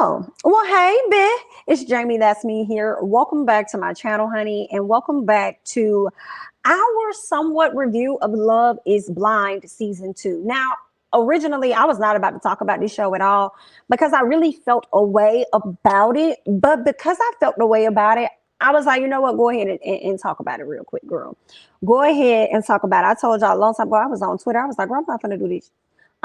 Oh, well, hey, bitch. It's Jamie, that's me here. Welcome back to my channel, honey, and welcome back to our somewhat review of Love is Blind Season 2. Now, originally, I was not about to talk about this show at all because I really felt a way about it. But because I felt a way about it, I was like, you know what? Go ahead and talk about it real quick, girl. Go ahead and talk about it. I told y'all a long time ago, I was on Twitter. I was like, girl, I'm not going to do this.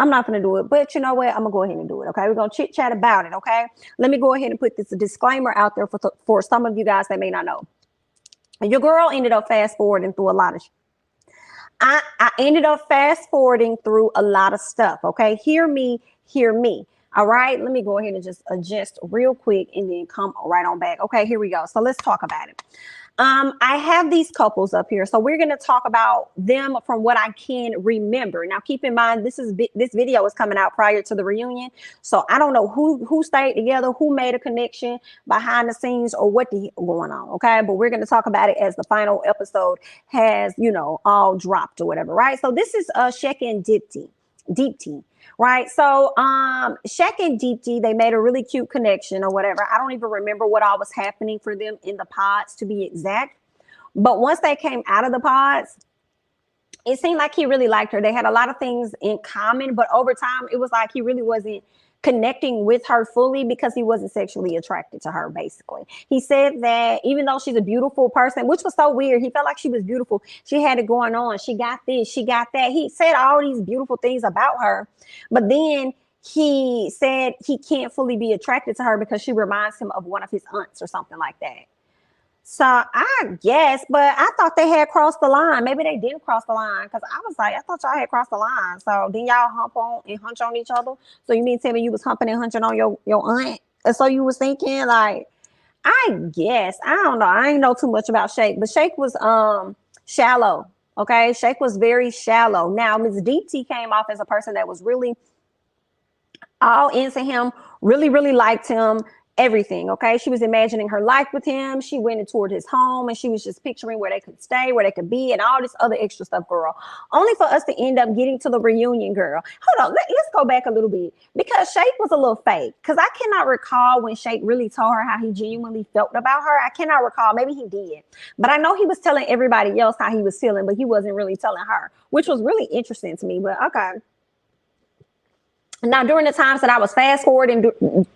I'm not going to do it, but you know what? I'm going to go ahead and do it. Okay. We're going to chit chat about it. Okay. Let me go ahead and put this disclaimer out there for some of you guys that may not know. Your girl ended up fast forwarding through a lot of I ended up fast forwarding through a lot of stuff. Okay. Hear me. All right. Let me go ahead and just adjust real quick and then come right on back. Okay. Here we go. So let's talk about it. I have these couples up here, so we're going to talk about them from what I can remember. Now, keep in mind, this video is coming out prior to the reunion, so I don't know who stayed together, who made a connection behind the scenes, or what the hell going on. Okay, but we're going to talk about it as the final episode has, all dropped or whatever, right? So this is Shek and Deepti. Right. So Shek and Deepti, they made a really cute connection or whatever. I don't even remember what all was happening for them in the pods, to be exact. But once they came out of the pods, it seemed like he really liked her. They had a lot of things in common, but over time, it was like he really wasn't connecting with her fully because he wasn't sexually attracted to her. Basically, he said that even though she's a beautiful person, which was so weird, he felt like she was beautiful. She had it going on. She got this, she got that. He said all these beautiful things about her, but then he said he can't fully be attracted to her because she reminds him of one of his aunts or something like that. So I guess, but I thought they had crossed the line. Maybe they didn't cross the line because I was like, I thought y'all had crossed the line. So then y'all hump on and hunch on each other. So you mean tell me you was humping and hunching on your aunt? And so you was thinking like, I guess, I don't know. I ain't know too much about Shake, but Shake was shallow. Okay, Shake was very shallow. Now Ms. Deepti came off as a person that was really all into him, really liked him. Everything. Okay. She was imagining her life with him. She went toward his home and she was just picturing where they could stay, where they could be, and all this other extra stuff, girl. Only for us to end up getting to the reunion, girl. Hold on. Let's go back a little bit because Shake was a little fake. Because I cannot recall when Shake really told her how he genuinely felt about her. I cannot recall. Maybe he did. But I know he was telling everybody else how he was feeling, but he wasn't really telling her, which was really interesting to me. But okay. Now, during the times that I was fast forwarding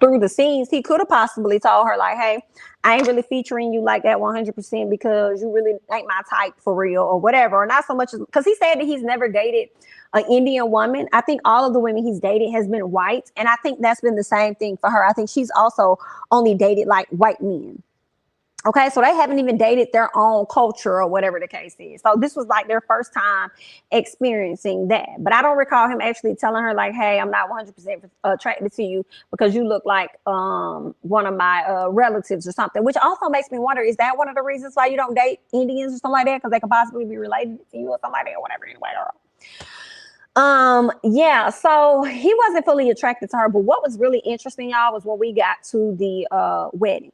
through the scenes, he could have possibly told her like, hey, I ain't really featuring you like that 100% because you really ain't my type for real or whatever. Or not so much because he said that he's never dated an Indian woman. I think all of the women he's dated has been white. And I think that's been the same thing for her. I think she's also only dated like white men. Okay, so they haven't even dated their own culture or whatever the case is. So this was like their first time experiencing that. But I don't recall him actually telling her like, hey, I'm not 100% attracted to you because you look like one of my relatives or something, which also makes me wonder, is that one of the reasons why you don't date Indians or something like that? Because they could possibly be related to you or something like that or whatever. Anyway, yeah, so he wasn't fully attracted to her. But what was really interesting, y'all, was when we got to the wedding.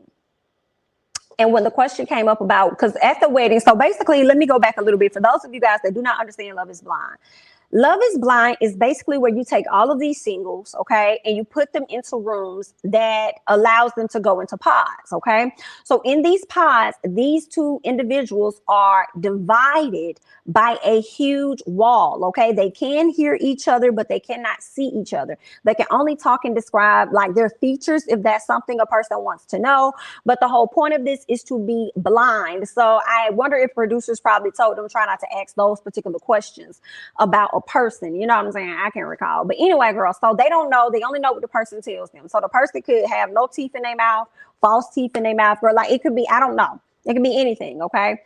And when the question came up about, because at the wedding, so basically, let me go back a little bit. For those of you guys that do not understand Love is Blind. Love is Blind is basically where you take all of these singles, okay, and you put them into rooms that allows them to go into pods, okay? So in these pods, these two individuals are divided by a huge wall, okay? They can hear each other, but they cannot see each other. They can only talk and describe like their features if that's something a person wants to know. But the whole point of this is to be blind. So I wonder if producers probably told them try not to ask those particular questions about a person, you know what I'm saying? I can't recall. But anyway, girl, so they don't know. They only know what the person tells them. So the person could have no teeth in their mouth, false teeth in their mouth, girl. Like it could be, I don't know. It could be anything, okay?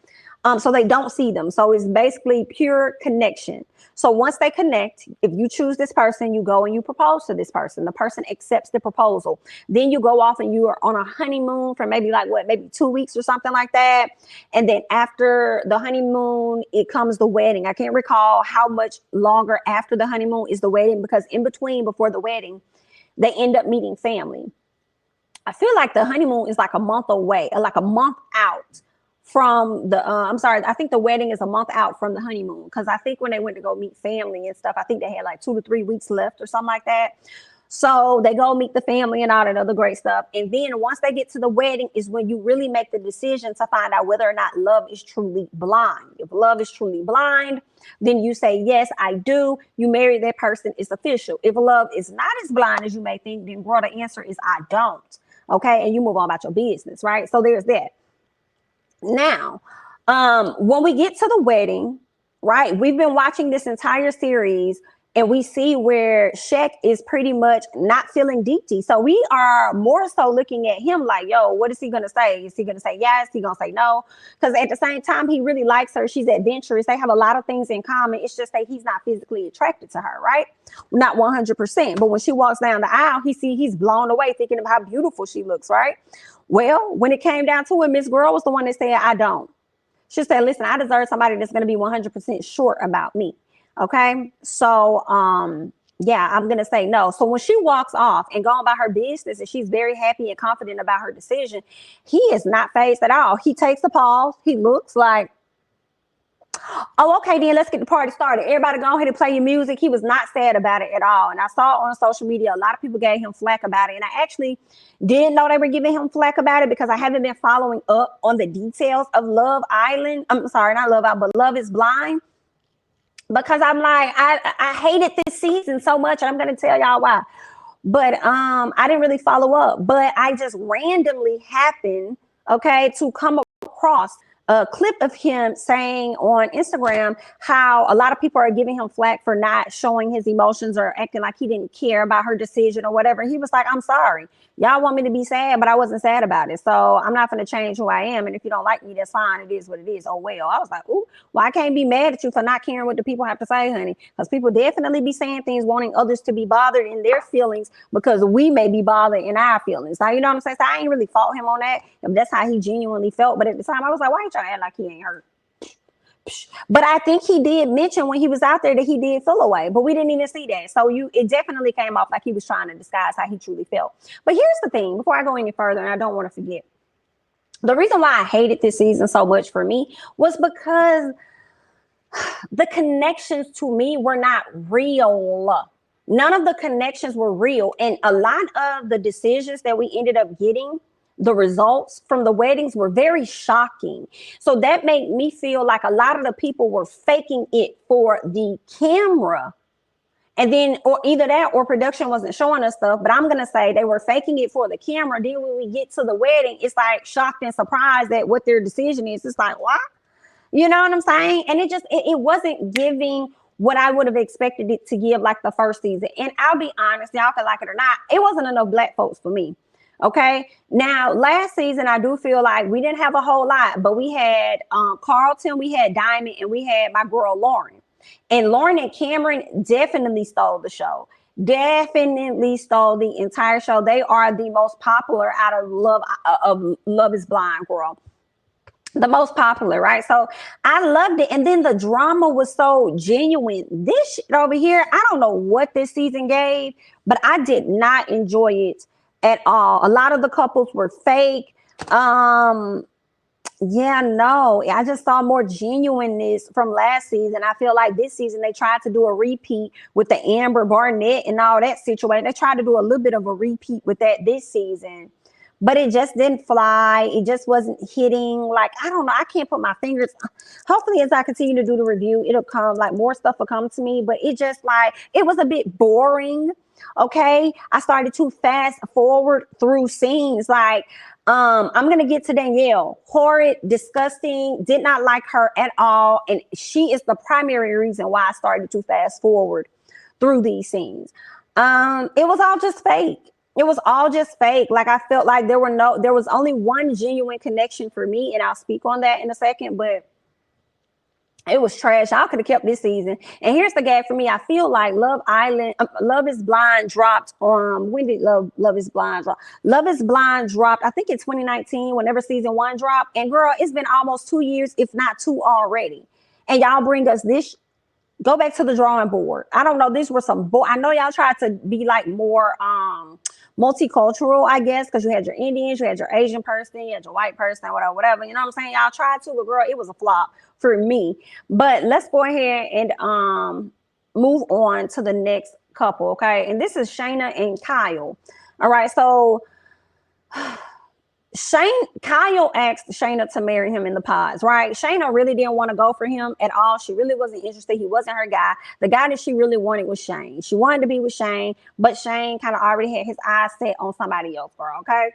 So they don't see them. So it's basically pure connection. So once they connect, if you choose this person, you go and you propose to this person. The person accepts the proposal. Then you go off and you are on a honeymoon for maybe like maybe 2 weeks or something like that. And then after the honeymoon, it comes the wedding. I can't recall how much longer after the honeymoon is the wedding because in between, before the wedding, they end up meeting family. I feel like the honeymoon is like a month away, like a month out from the I'm sorry, I think the wedding is a month out from the honeymoon because I think when they went to go meet family and stuff, I think they had like 2 to 3 weeks left or something like that. So they go meet the family and all that other great stuff. And then once they get to the wedding is when you really make the decision to find out whether or not love is truly blind. If love is truly blind, then you say, yes, I do. You marry that person, it's official. If love is not as blind as you may think, then girl, the answer is I don't. Okay. And you move on about your business, right? So there's that. Now, when we get to the wedding, right, we've been watching this entire series and we see where Shaq is pretty much not feeling Deepti. So we are more so looking at him like, yo, what is he going to say? Is he going to say yes? Is he going to say no? Because at the same time, he really likes her. She's adventurous. They have a lot of things in common. It's just that he's not physically attracted to her, right? Not 100%. But when she walks down the aisle, he's blown away thinking of how beautiful she looks, right? Well, when it came down to it, Miss Girl was the one that said, I don't. She said, listen, I deserve somebody that's going to be 100% sure about me. Okay. So, yeah, I'm going to say no. So when she walks off and going about her business and she's very happy and confident about her decision, he is not fazed at all. He takes a pause. He looks like, oh, okay, then let's get the party started. Everybody go ahead and play your music. He was not sad about it at all. And I saw on social media, a lot of people gave him flack about it. And I actually didn't know they were giving him flack about it because I haven't been following up on the details of Love Island. I'm sorry, not Love Island, but Love is Blind. Because I'm like, I hated this season so much. And I'm going to tell y'all why. But I didn't really follow up. But I just randomly happened, okay, to come across a clip of him saying on Instagram how a lot of people are giving him flack for not showing his emotions or acting like he didn't care about her decision or whatever. He was like, I'm sorry. Y'all want me to be sad, but I wasn't sad about it. So I'm not going to change who I am. And if you don't like me, that's fine. It is what it is. Oh, well, I was like, ooh, well, I can't be mad at you for not caring what the people have to say, honey. Because people definitely be saying things, wanting others to be bothered in their feelings because we may be bothered in our feelings. Now, you know what I'm saying? So I ain't really fault him on that. If that's how he genuinely felt. But at the time, I was like, why you trying to act like he ain't hurt? But I think he did mention when he was out there that he did feel away, but we didn't even see that. So it definitely came off like he was trying to disguise how he truly felt. But here's the thing, before I go any further, and I don't want to forget, the reason why I hated this season so much for me was because the connections to me were not real. None of the connections were real. And a lot of the decisions that we ended up getting, the results from the weddings were very shocking. So that made me feel like a lot of the people were faking it for the camera. And then, or either that or production wasn't showing us stuff, but I'm going to say they were faking it for the camera. Then when we get to the wedding, it's like shocked and surprised at what their decision is. It's like, what? You know what I'm saying? And it wasn't giving what I would have expected it to give like the first season. And I'll be honest, y'all can like it or not, it wasn't enough black folks for me. Okay. Now, last season, I do feel like we didn't have a whole lot, but we had Carlton, we had Diamond, and we had my girl Lauren. And Lauren and Cameron definitely stole the show. Definitely stole the entire show. They are the most popular out of Love is Blind, girl. The most popular, right? So I loved it. And then the drama was so genuine. This shit over here, I don't know what this season gave, but I did not enjoy it at all. A lot of the couples were fake. Yeah, no, I just saw more genuineness from last season. I feel like this season they tried to do a repeat with the Amber Barnett and all that situation. They tried to do a little bit of a repeat with that this season, but it just didn't fly. It just wasn't hitting. Like, I don't know. I can't put my fingers. Hopefully, as I continue to do the review, it'll come, like more stuff will come to me, but it just like, it was a bit boring. Okay. I started to fast forward through scenes. Like, I'm going to get to Danielle. Horrid, disgusting, did not like her at all. And she is the primary reason why I started to fast forward through these scenes. It was all just fake. It was all just fake. Like, I felt like there was only one genuine connection for me. And I'll speak on that in a second, but it was trash. I could have kept this season. And here's the gag for me. I feel like Love is Blind dropped on, when did Love is Blind drop? Love is Blind dropped, I think in 2019, whenever season 1 dropped. And girl, it's been almost 2 years, if not 2 already. And y'all bring us this. Go back to the drawing board. I don't know. These were some, I know y'all tried to be like more multicultural, I guess, because you had your Indians, you had your Asian person, you had your white person, whatever. You know what I'm saying? Y'all tried to, but girl, it was a flop for me. But let's go ahead and move on to the next couple, okay? And this is Shaina and Kyle. All right, so Kyle asked Shaina to marry him in the pods, right? Shaina really didn't want to go for him at all. She really wasn't interested. He wasn't her guy. The guy that she really wanted was Shane. She wanted to be with Shane, but Shane kind of already had his eyes set on somebody else, girl, okay?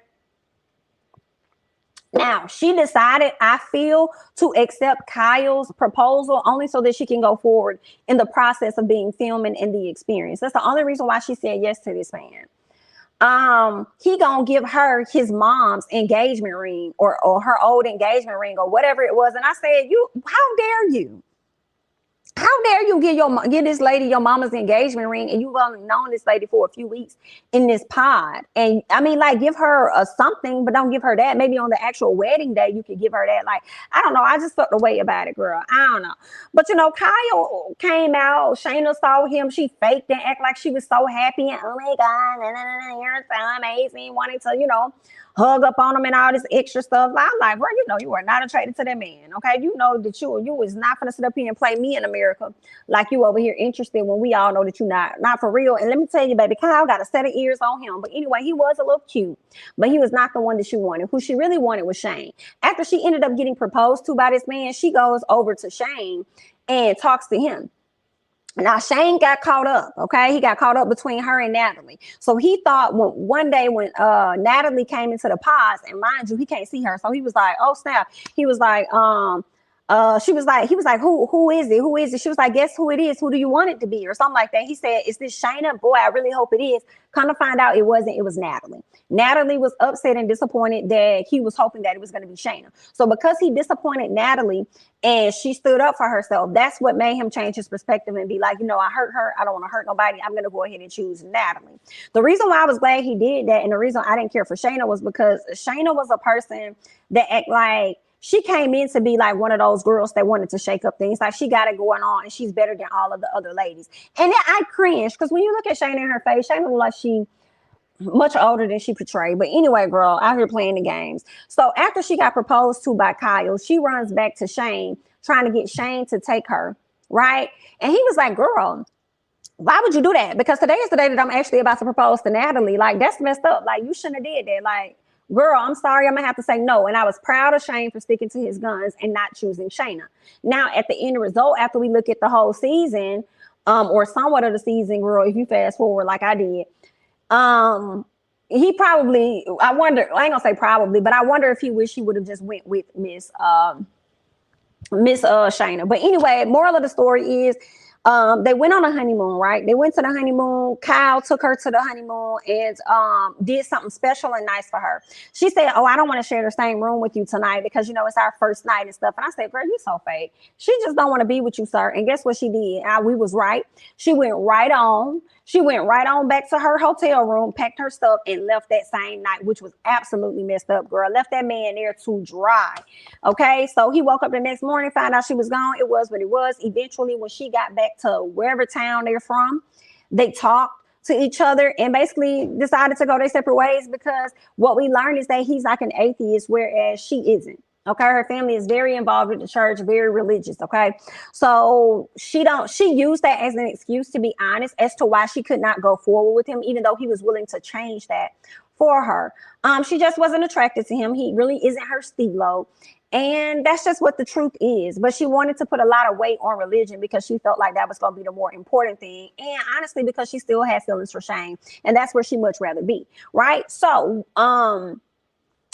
Now, she decided, I feel, to accept Kyle's proposal only so that she can go forward in the process of being filming and the experience. That's the only reason why she said yes to this man. He gonna give her his mom's engagement ring or her old engagement ring or whatever it was. And I said, how dare you? How dare you give this lady your mama's engagement ring, and you've only known this lady for a few weeks in this pod? And I mean, like, give her something, but don't give her that. Maybe on the actual wedding day, you could give her that. Like, I don't know. I just felt the way about it, girl. I don't know. But, you know, Kyle came out. Shayna saw him. She faked and act like she was so happy. And, oh, my God, you're so amazing. Wanting to, you know, hug up on him and all this extra stuff. I'm like, bro, you know, you are not attracted to that man, okay? You know that you was not gonna sit up here and play me in America like you over here interested when we all know that you're not for real. And let me tell you, baby, Kyle got a set of ears on him. But anyway, he was a little cute, but he was not the one that she wanted. Who she really wanted was Shane. After she ended up getting proposed to by this man, she goes over to Shane and talks to him. Now, Shane got caught up, okay? He got caught up between her and Natalie. So he thought one day when Natalie came into the pods, and mind you, he can't see her. So he was like, oh, snap. He was like, he was like, who is it? Who is it? She was like, guess who it is? Who do you want it to be? Or something like that. He said, is this Shaina? Boy, I really hope it is. Come to find out it wasn't. It was Natalie. Natalie was upset and disappointed that he was hoping that it was going to be Shaina. So because he disappointed Natalie and she stood up for herself, that's what made him change his perspective and be like, you know, I hurt her. I don't want to hurt nobody. I'm going to go ahead and choose Natalie. The reason why I was glad he did that, and the reason I didn't care for Shaina, was because Shaina was a person that act like, she came in to be like one of those girls that wanted to shake up things. Like, she got it going on and she's better than all of the other ladies. And then I cringe because when you look at Shaina in her face, Shaina look like she much older than she portrayed. But anyway, girl, out here playing the games. So after she got proposed to by Kyle, she runs back to Shane, trying to get Shane to take her, right? And he was like, girl, why would you do that? Because today is the day that I'm actually about to propose to Natalie. Like, that's messed up. Like, you shouldn't have did that. Like, girl, I'm sorry, I'm gonna have to say no. And I was proud of Shane for sticking to his guns and not choosing Shaina. Now, at the end result, after we look at the whole season, or somewhat of the season, girl, if you fast forward like I did, he probably, I wonder, I ain't gonna say probably, but I wonder if he wish he would have just went with Miss Shaina. But anyway, moral of the story is, they went on a honeymoon, right? They went to the honeymoon. Kyle took her to the honeymoon and did something special and nice for her. She said, oh, I don't want to share the same room with you tonight because, you know, it's our first night and stuff. And I said, girl, you so fake. She just don't want to be with you, sir. And guess what she did? We was right. She went right on. She went right on back to her hotel room, packed her stuff, and left that same night, which was absolutely messed up, girl. Left that man there to dry. Okay, so he woke up the next morning, found out she was gone. It was what it was. Eventually, when she got back to wherever town they're from, they talked to each other and basically decided to go their separate ways, because what we learned is that he's like an atheist, whereas she isn't. Okay, her family is very involved with the church, very religious. Okay, so she used that as an excuse, to be honest, as to why she could not go forward with him, even though he was willing to change that for her. She just wasn't attracted to him. He really isn't her stilo. And that's just what the truth is. But she wanted to put a lot of weight on religion because she felt like that was going to be the more important thing. And honestly, because she still had feelings for Shane, and that's where she'd much rather be. Right. So,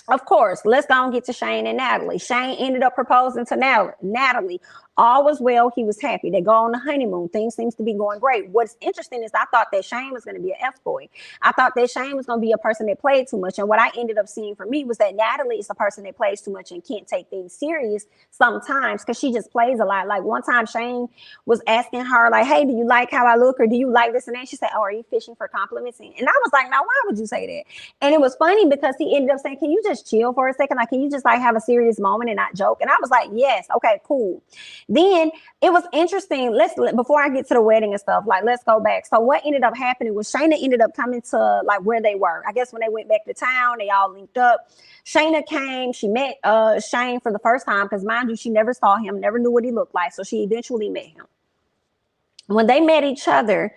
of course, let's go and get to Shane and Natalie. Shane ended up proposing to Natalie. All was well. He was happy. They go on the honeymoon. Things seems to be going great. What's interesting is I thought that Shane was going to be an F-boy. I thought that Shane was going to be a person that played too much. And what I ended up seeing for me was that Natalie is a person that plays too much and can't take things serious sometimes because she just plays a lot. Like one time Shane was asking her, like, hey, do you like how I look? Or do you like this and that? She said, oh, are you fishing for compliments? And I was like, now, why would you say that? And it was funny because he ended up saying, can you just chill for a second? Like, can you just like have a serious moment and not joke? And I was like, yes. Okay, cool. Then it was interesting. Before I get to the wedding and stuff, like, let's go back. So what ended up happening was Shaina ended up coming to like where they were. I guess when they went back to town, they all linked up. Shaina came, she met Shane for the first time because, mind you, she never saw him, never knew what he looked like. So she eventually met him. When they met each other,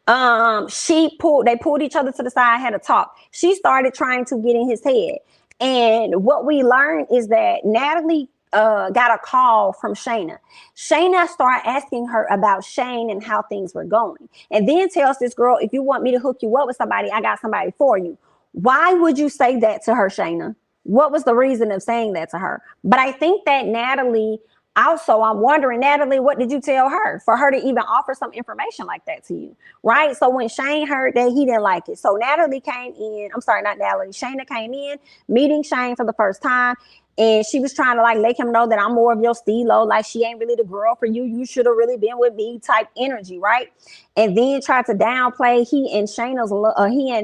They pulled each other to the side, had a talk. She started trying to get in his head. And what we learned is that Natalie got a call from Shaina. Shaina started asking her about Shane and how things were going. And then tells this girl, if you want me to hook you up with somebody, I got somebody for you. Why would you say that to her, Shaina? What was the reason of saying that to her? But I think that Natalie, also, I'm wondering, Natalie, what did you tell her for her to even offer some information like that to you? Right? So when Shane heard that, he didn't like it. So Natalie came in, I'm sorry, not Natalie, Shaina came in, meeting Shane for the first time. And she was trying to like let him know that I'm more of your stilo, like she ain't really the girl for you. You should have really been with me type energy, right? And then tried to downplay he and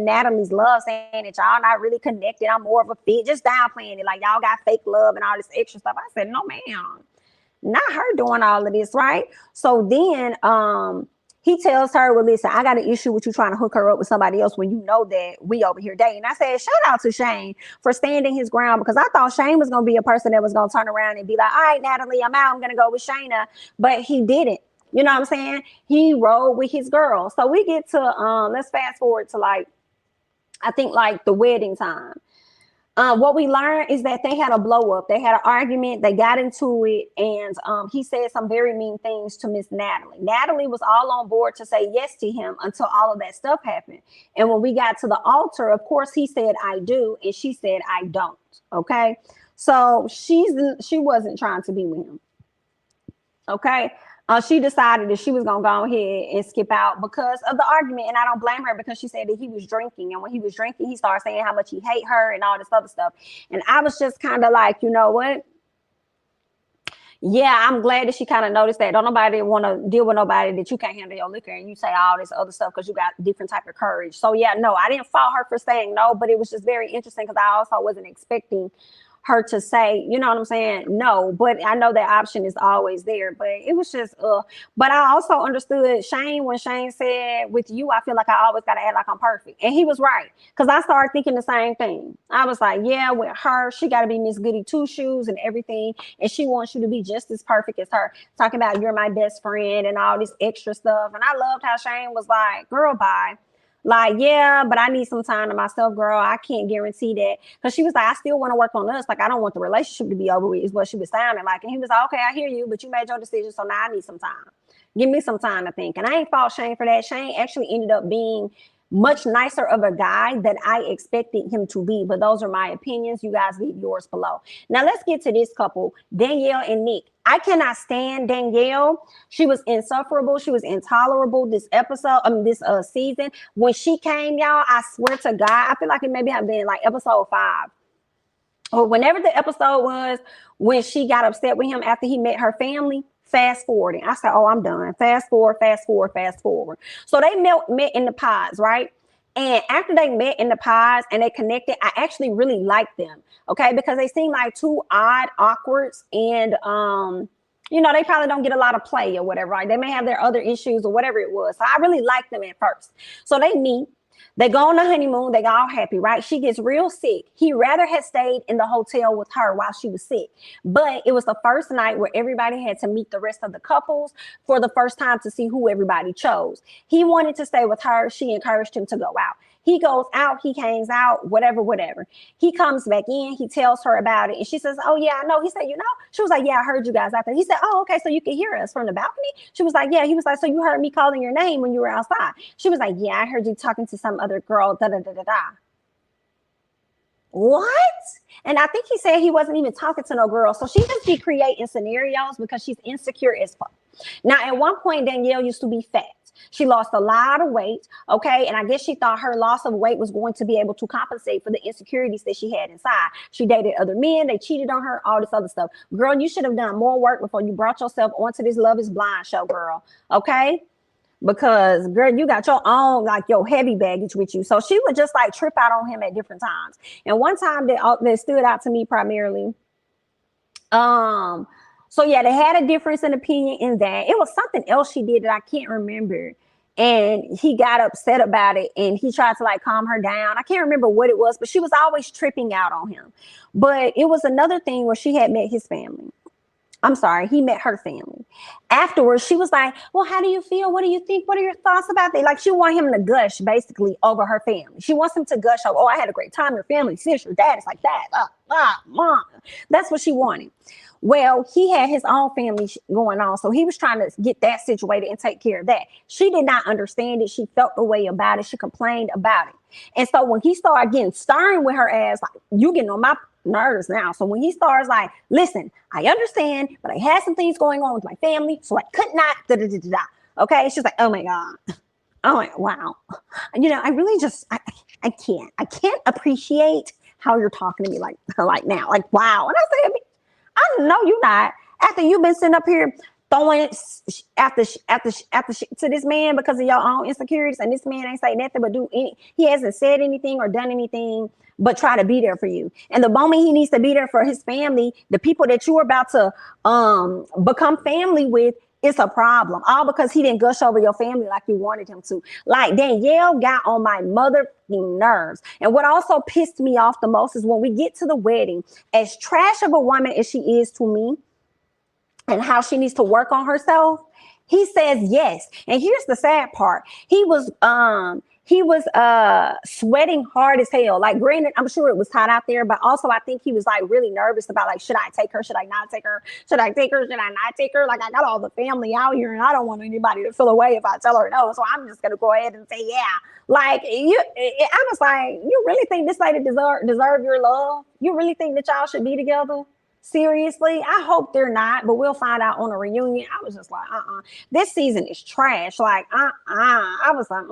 Natalie's love, saying that y'all not really connected. I'm more of a fit, just downplaying it, like y'all got fake love and all this extra stuff. I said, no, ma'am, not her doing all of this, right? So then he tells her, well, listen, I got an issue with you trying to hook her up with somebody else when you know that we over here dating. I said, shout out to Shane for standing his ground, because I thought Shane was going to be a person that was going to turn around and be like, all right, Natalie, I'm out. I'm going to go with Shaina. But he didn't. You know what I'm saying? He rode with his girl. So we get to, let's fast forward to like, I think like the wedding time. What we learned is that they had a blow up. They had an argument. They got into it, and he said some very mean things to Miss Natalie. Natalie was all on board to say yes to him until all of that stuff happened. And when we got to the altar, of course, he said, "I do," and she said, "I don't." Okay, so she wasn't trying to be with him. Okay. She decided that she was going to go ahead and skip out because of the argument. And I don't blame her, because she said that he was drinking. And when he was drinking, he started saying how much he hate her and all this other stuff. And I was just kind of like, you know what? Yeah, I'm glad that she kind of noticed that. Don't nobody want to deal with nobody that you can't handle your liquor and you say all this other stuff because you got different type of courage. So yeah, no, I didn't fault her for saying no, but it was just very interesting because I also wasn't expecting her to say, you know what I'm saying? No, but I know that option is always there, but it was just, but I also understood Shane when Shane said, with you, I feel like I always got to act like I'm perfect. And he was right. Cause I started thinking the same thing. I was like, yeah, with her, she got to be Miss Goody Two Shoes and everything. And she wants you to be just as perfect as her, talking about you're my best friend and all this extra stuff. And I loved how Shane was like, girl, bye. Like, yeah, but I need some time to myself, girl. I can't guarantee that. Because she was like, I still want to work on us. Like, I don't want the relationship to be over with, is what she was sounding like. And he was like, okay, I hear you, but you made your decision, so now I need some time. Give me some time to think. And I ain't fault Shane for that. Shane actually ended up being much nicer of a guy than I expected him to be. But those are my opinions. You guys leave yours below. Now let's get to this couple, Danielle and Nick. I cannot stand Danielle. She was insufferable. She was intolerable this this season. When she came, y'all, I swear to God, I feel like it maybe have been like episode 5 or whenever the episode was, when she got upset with him after he met her family. Fast forwarding. I said, oh, I'm done. Fast forward, fast forward, fast forward. So they met in the pods, right? And after they met in the pods and they connected, I actually really liked them. Okay. Because they seem like two odd, awkwards, and you know, they probably don't get a lot of play or whatever, right? They may have their other issues or whatever it was. So I really liked them at first. So they meet. They go on the honeymoon. They got all happy, right? She gets real sick. He rather had stayed in the hotel with her while she was sick. But it was the first night where everybody had to meet the rest of the couples for the first time to see who everybody chose. He wanted to stay with her. She encouraged him to go out. He goes out, he hangs out, whatever, whatever. He comes back in, he tells her about it. And she says, oh, yeah, I know. He said, you know, she was like, yeah, I heard you guys out there. He said, oh, okay, so you can hear us from the balcony? She was like, yeah. He was like, so you heard me calling your name when you were outside? She was like, yeah, I heard you talking to some other girl, da da da da da. What? And I think he said he wasn't even talking to no girl. So she just be creating scenarios because she's insecure as fuck. Now, at one point, Danielle used to be fat. She lost a lot of weight, okay? And I guess she thought her loss of weight was going to be able to compensate for the insecurities that she had inside. She dated other men. They cheated on her, all this other stuff. Girl, you should have done more work before you brought yourself onto this Love is Blind show, girl, okay? Because, girl, you got your own, like, your heavy baggage with you. So she would just, like, trip out on him at different times. And one time that stood out to me primarily, so yeah, they had a difference in opinion in that. It was something else she did that I can't remember. And he got upset about it and he tried to like calm her down. I can't remember what it was, but she was always tripping out on him. But it was another thing where she had met his family. I'm sorry, he met her family. Afterwards, she was like, well, how do you feel? What do you think? What are your thoughts about that? Like, she want him to gush basically over her family. She wants him to gush over, oh, I had a great time. Your family, sis, your dad is like that. Mom. That's what she wanted. Well, he had his own family going on. So he was trying to get that situated and take care of that. She did not understand it. She felt the way about it. She complained about it. And so when he started getting stern with her ass, like, you getting on my nerves now. So when he starts like, listen, I understand, but I had some things going on with my family, so I could not, okay? She's like, oh my God. Oh my, wow. I really just, I can't appreciate how you're talking to me like now. Like, wow. And I said, I know you're not. After you've been sitting up here throwing after to this man because of your own insecurities, and this man ain't say nothing but he hasn't said anything or done anything but try to be there for you. And the moment he needs to be there for his family, the people that you are about to become family with, it's a problem. All because he didn't gush over your family like you wanted him to. Like, Danielle got on my mother nerves. And what also pissed me off the most is when we get to the wedding, as trash of a woman as she is to me and how she needs to work on herself, he says yes. And here's the sad part. He was sweating hard as hell. Like, granted, I'm sure it was hot out there, but also I think he was like really nervous about, like, should I take her? Should I not take her? Should I take her? Should I not take her? Like, I got all the family out here and I don't want anybody to feel away if I tell her no. So I'm just going to go ahead and say, yeah. Like, I was like, you really think this lady deserve your love? You really think that y'all should be together? Seriously? I hope they're not, but we'll find out on a reunion. I was just like, this season is trash. Like, I was like,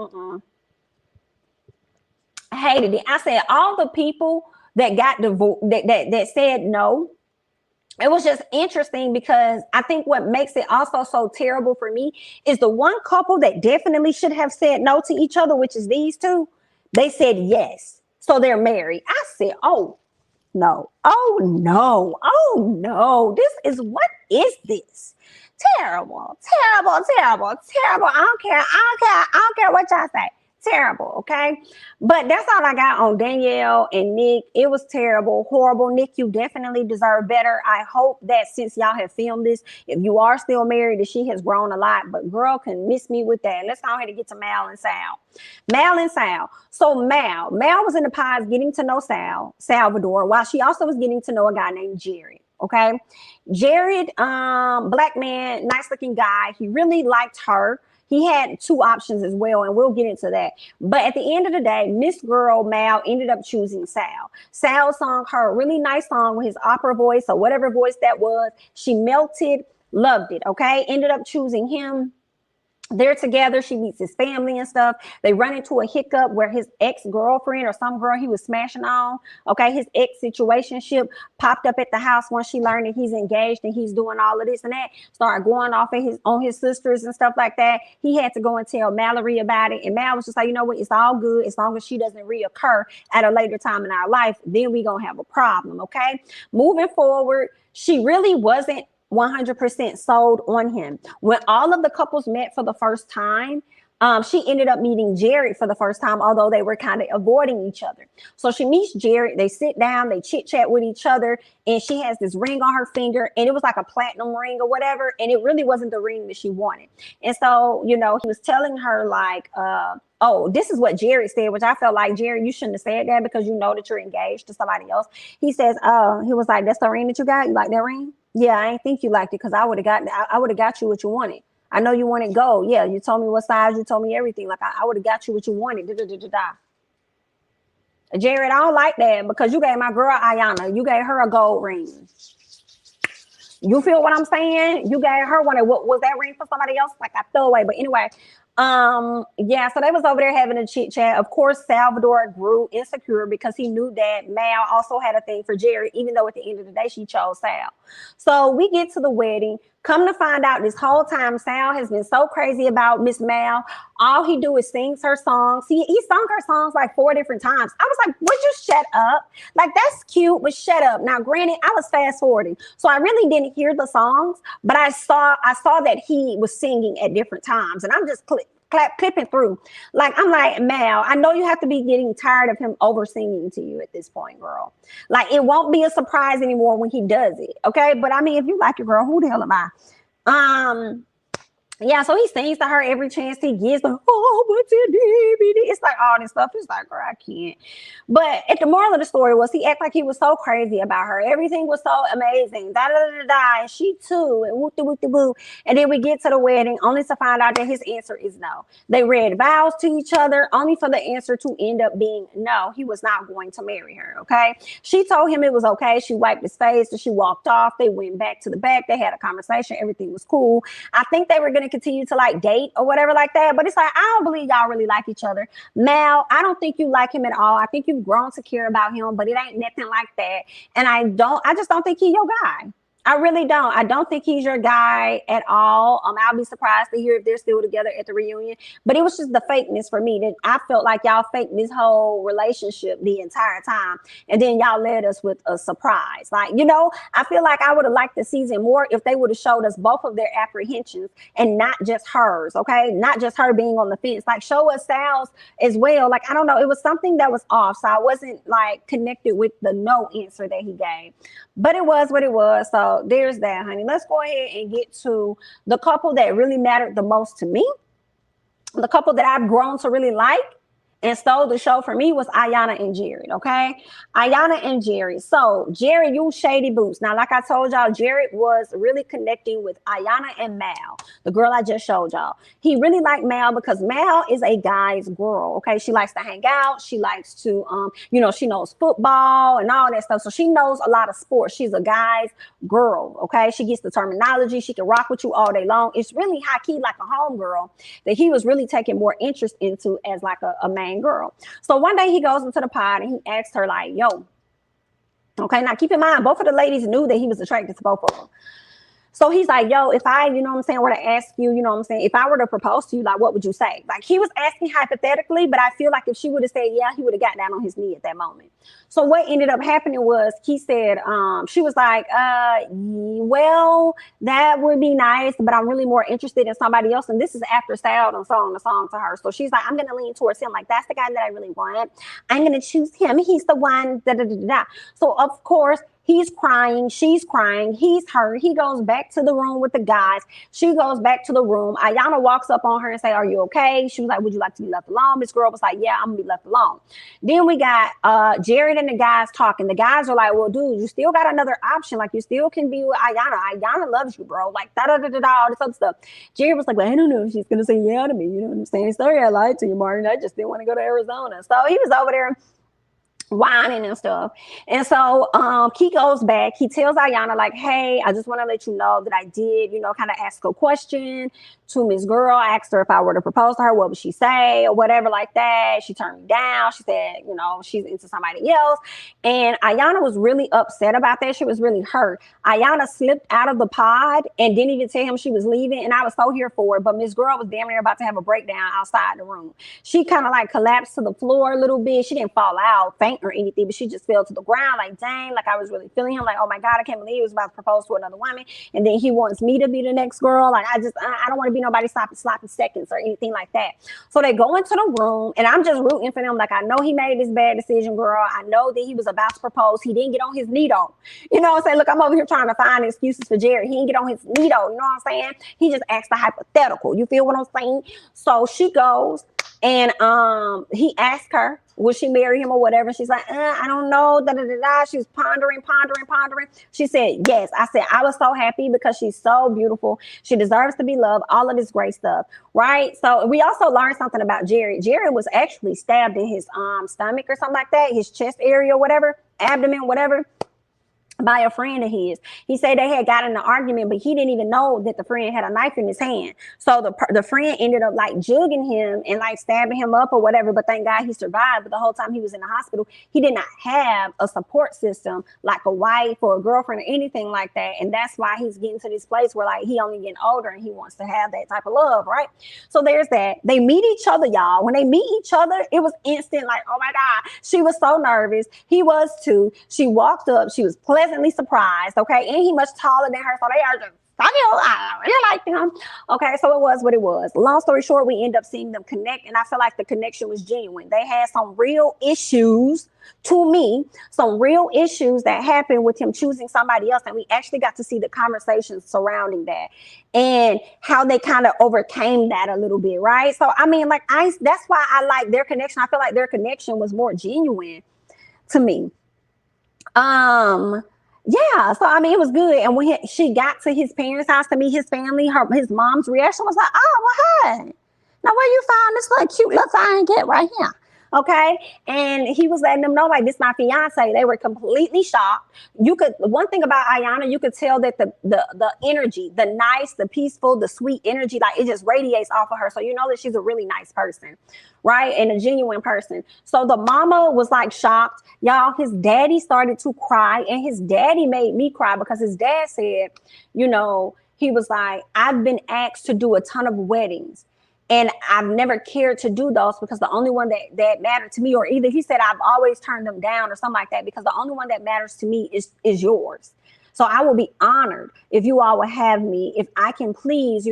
I hated it. I said all the people that got divorced, that said no. It was just interesting because I think what makes it also so terrible for me is the one couple that definitely should have said no to each other, which is these two. They said yes. So they're married. I said, oh no. What is this? Terrible. I don't care what y'all say. Terrible, okay? But that's all I got on Danielle and Nick. It was terrible, horrible. Nick, you definitely deserve better. I hope that since y'all have filmed this, if you are still married, that she has grown a lot. But girl can miss me with that. Let's go ahead and get to Mal and Sal. So Mal was in the pods getting to know Salvador, while she also was getting to know a guy named Jarrette. Okay, Jarrette, black man, nice looking guy. He really liked her. He had two options as well, and we'll get into that. But at the end of the day, Miss Girl Mal ended up choosing Sal. Sal sung her a really nice song with his opera voice or whatever voice that was. She melted, loved it, okay? Ended up choosing him. They're together. She meets his family and stuff. They run into a hiccup where his ex-girlfriend or some girl he was smashing on, okay, his ex-situationship popped up at the house once she learned that he's engaged and he's doing all of this and that, started going off on his sisters and stuff like that. He had to go and tell Mallory about it. And Mal was just like, you know what? It's all good. As long as she doesn't reoccur at a later time in our life, then we going to have a problem, okay? Moving forward, she really wasn't 100% sold on him. When all of the couples met for the first time, she ended up meeting Jarrette for the first time, although they were kind of avoiding each other. So she meets Jarrette, they sit down, they chit chat with each other, and she has this ring on her finger, and it was like a platinum ring or whatever, and it really wasn't the ring that she wanted. And so, he was telling her like, oh, this is what Jarrette said, which I felt like, Jarrette, you shouldn't have said that because you know that you're engaged to somebody else. He says, he was like, that's the ring that you got? You like that ring? Yeah, I didn't think you liked it because I would have got you what you wanted. I know you wanted gold. Yeah, you told me what size, you told me everything. Like I would have got you what you wanted. Jarrette, I don't like that because you gave my girl Iyanna, you gave her a gold ring. You feel what I'm saying? You gave her one. What was that ring for somebody else? Like I threw away. But anyway, yeah, so they was over there having a chit chat. Of course, Salvador grew insecure because he knew that Mal also had a thing for Jarrette, even though at the end of the day she chose Sal. So we get to the wedding. Come to find out, this whole time Sal has been so crazy about Miss Mal. All he do is sings her songs. He sung her songs like 4 different times. I was like, would you shut up? Like, that's cute, but shut up. Now, granted, I was fast forwarding, so I really didn't hear the songs, but I saw that he was singing at different times, and I'm just clipping through. Like, I'm like, Mal, I know you have to be getting tired of him over singing to you at this point, girl. Like, it won't be a surprise anymore when he does it. Okay. But I mean, if you like your girl, who the hell am I? Yeah, so he sings to her every chance he gets. Like, oh, what's your DVD? It's like all this stuff. It's like, girl, I can't. But at the moral of the story was he acted like he was so crazy about her. Everything was so amazing. Da da da da da. And she too. And whoop de whoop de whoop. And then we get to the wedding, only to find out that his answer is no. They read vows to each other, only for the answer to end up being no. He was not going to marry her. Okay. She told him it was okay. She wiped his face and she walked off. They went back to the back. They had a conversation. Everything was cool. I think they were going to continue to like date or whatever like that, but it's like, I don't believe y'all really like each other. Mal, I don't think you like him at all. I think you've grown to care about him, but it ain't nothing like that. And I just don't think he's your guy. I really don't. I don't think he's your guy at all. I'll be surprised to hear if they're still together at the reunion. But it was just the fakeness for me that I felt like y'all faked this whole relationship the entire time. And then y'all led us with a surprise. Like, you know, I feel like I would have liked the season more if they would have showed us both of their apprehensions and not just hers. Okay. Not just her being on the fence. Like, show us Sal's as well. Like, I don't know. It was something that was off. So I wasn't like connected with the no answer that he gave. But it was what it was. So there's that, honey. Let's go ahead and get to the couple that really mattered the most to me. The couple that I've grown to really like and stole the show for me was Iyanna and Jarrette, okay? Iyanna and Jarrette. So, Jarrette used shady boots. Now, like I told y'all, Jarrette was really connecting with Iyanna and Mal, the girl I just showed y'all. He really liked Mal because Mal is a guy's girl, okay? She likes to hang out. She likes to, you know, she knows football and all that stuff. So, she knows a lot of sports. She's a guy's girl, okay? She gets the terminology. She can rock with you all day long. It's really high-key like a homegirl that he was really taking more interest into as like a man girl. So one day he goes into the pod and he asks her like, yo, okay, now keep in mind, both of the ladies knew that he was attracted to both of them. So he's like, yo, if I, you know what I'm saying, were to ask you, you know what I'm saying, if I were to propose to you, like, what would you say? Like, he was asking hypothetically, but I feel like if she would have said, yeah, he would have got down on his knee at that moment. So what ended up happening was he said, she was like, well, that would be nice, but I'm really more interested in somebody else. And this is after Sal done sung the song to her. So she's like, I'm going to lean towards him. Like, that's the guy that I really want. I'm going to choose him. He's the one. Da, da, da, da. So, of course, he's crying. She's crying. He's hurt. He goes back to the room with the guys. She goes back to the room. Iyanna walks up on her and say, are you okay? She was like, would you like to be left alone? This girl was like, yeah, I'm going to be left alone. Then we got Jarrette and the guys talking. The guys are like, well, dude, you still got another option. Like, you still can be with Iyanna. Iyanna loves you, bro. Like, da-da-da-da-da, all this other stuff. Jarrette was like, well, I don't know if she's going to say yeah to me. You know what I'm saying? Sorry, I lied to you, Martin. I just didn't want to go to Arizona. So he was over there whining and stuff. And so he goes back. He tells Iyanna, like, hey, I just want to let you know that I did, you know, kind of ask a question to Miss Girl. I asked her if I were to propose to her, what would she say or whatever like that. She turned me down. She said, you know, she's into somebody else. And Iyanna was really upset about that. She was really hurt. Iyanna slipped out of the pod and didn't even tell him she was leaving. And I was so here for it. But Miss Girl was damn near about to have a breakdown outside the room. She kind of like collapsed to the floor a little bit. She didn't fall out, faint or anything, but she just fell to the ground. Like, dang, like I was really feeling him. Like, oh my God, I can't believe he was about to propose to another woman. And then he wants me to be the next girl. Like, I don't want to be nobody sloppy seconds or anything like that. So they go into the room and I'm just rooting for them. Like, I know he made this bad decision, girl. I know that he was about to propose. He didn't get on his knee though. You know what I'm saying? Look, I'm over here trying to find excuses for Jarrette. He didn't get on his knee though. You know what I'm saying? He just asked a hypothetical. You feel what I'm saying? So she goes and he asked her, would she marry him or whatever? She's like, I don't know. Da, da, da, da. She was pondering. She said, yes. I said, I was so happy because she's so beautiful. She deserves to be loved. All of this great stuff. Right. So we also learned something about Jarrette. Jarrette was actually stabbed in his stomach or something like that. His chest area or whatever, abdomen, whatever, by a friend of his. He said they had got in an argument, but he didn't even know that the friend had a knife in his hand. So the friend ended up like jugging him and like stabbing him up or whatever. But thank God he survived. But the whole time he was in the hospital, he did not have a support system like a wife or a girlfriend or anything like that. And that's why he's getting to this place where like he only getting older and he wants to have that type of love, right? So there's that. They meet each other, y'all. When they meet each other, it was instant. Like, oh my God, she was so nervous. He was too. She walked up. She was pleasantly surprised, okay? And he much taller than her, so they are just Fuck you, I really like them. Okay, so it was what it was. Long story short, we end up seeing them connect, and I feel like the connection was genuine. They had some real issues, to me, some real issues that happened with him choosing somebody else, and we actually got to see the conversations surrounding that and how they kind of overcame that a little bit, right? So I mean, like, that's why I like their connection. I feel like their connection was more genuine to me. Yeah, so I mean, it was good. And when she got to his parents' house to meet his family, his mom's reaction was like, "Oh, well, hey, now where you found this little cute little fine kid right here?" Okay, and he was letting them know, like, this my fiance. They were completely shocked. One thing about Iyanna, you could tell that the energy, the nice, the peaceful, the sweet energy, like, it just radiates off of her. So you know that she's a really nice person, right? And a genuine person. So the mama was like shocked. Y'all, his daddy started to cry, and his daddy made me cry because his dad said, he was like, I've been asked to do a ton of weddings, and I've never cared to do those because the only one that mattered to me, or either he said I've always turned them down or something like that, because the only one that matters to me is yours. So I will be honored if you all will have me, if I can please,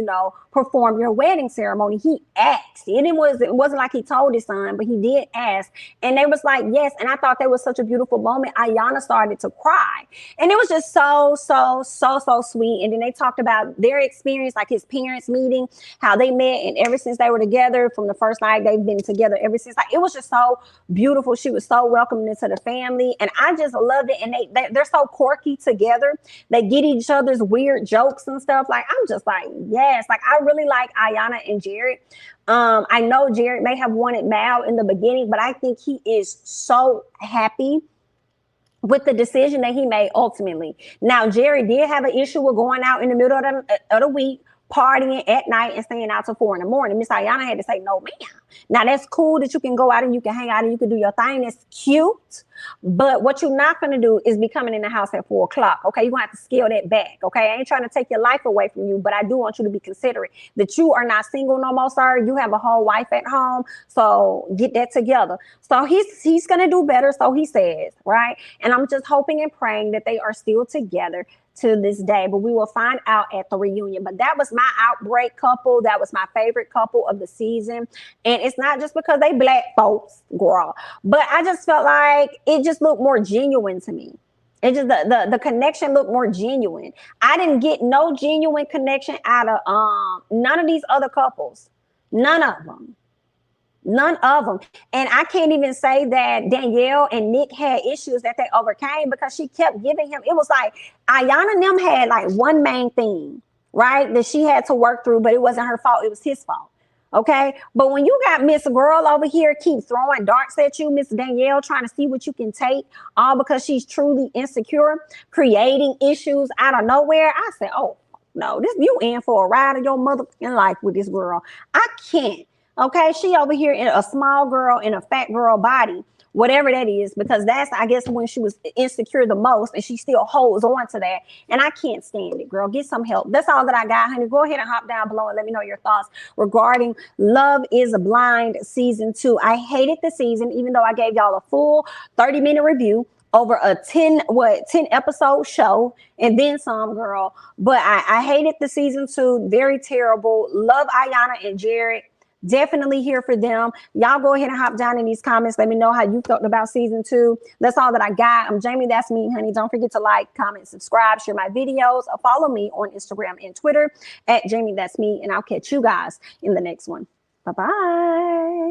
perform your wedding ceremony. He asked. It wasn't like he told his son, but he did ask. And they was like, yes. And I thought that was such a beautiful moment. Iyanna started to cry. And it was just so sweet. And then they talked about their experience, like his parents meeting, how they met. And ever since they were together, from the first night, they've been together ever since. Like, it was just so beautiful. She was so welcoming to the family. And I just loved it. And they're so quirky together. They get each other's weird jokes and stuff. Like, I'm just like, yes. Like, I really like Iyanna and Jarrette. I know Jarrette may have wanted Mal in the beginning, but I think he is so happy with the decision that he made ultimately. Now, Jarrette did have an issue with going out in the middle of the week, partying at night and staying out till 4 a.m. Miss Iyanna had to say, no, ma'am. Now, that's cool that you can go out and you can hang out and you can do your thing. That's cute. But what you're not going to do is be coming in the house at 4 o'clock. Okay, you're going to have to scale that back. Okay, I ain't trying to take your life away from you, but I do want you to be considerate that you are not single no more, sir. You have a whole wife at home. So get that together. So he's going to do better. So he says, right? And I'm just hoping and praying that they are still together to this day, but we will find out at the reunion. But that was my outbreak couple. That was my favorite couple of the season. And it's not just because they Black folks, girl, but I just felt like it just looked more genuine to me. It just, the connection looked more genuine. I didn't get no genuine connection out of none of these other couples. None of them. None of them. And I can't even say that Danielle and Nick had issues that they overcame, because she kept giving him, it was like Iyanna and them had like one main thing, right, that she had to work through, but it wasn't her fault. It was his fault. Okay. But when you got Miss Girl over here keep throwing darts at you, Miss Danielle, trying to see what you can take, all because she's truly insecure, creating issues out of nowhere, I said, oh, no, you in for a ride of your motherfucking life with this girl. I can't. Okay, she over here in a small girl in a fat girl body, whatever that is, because that's, I guess, when she was insecure the most, and she still holds on to that. And I can't stand it, girl. Get some help. That's all that I got, honey. Go ahead and hop down below and let me know your thoughts regarding Love is Blind Season 2. I hated the season, even though I gave y'all a full 30-minute review over a 10 episode show and then some, girl. But I hated the season 2. Very terrible. Love Iyanna and Jarrette. Definitely here for them. Y'all go ahead and hop down in these comments. Let me know how you felt about season 2. That's all that I got. I'm Jamie. That's me, honey. Don't forget to like, comment, subscribe, share my videos, or follow me on Instagram and Twitter at Jamie. That's me. And I'll catch you guys in the next one. Bye-bye.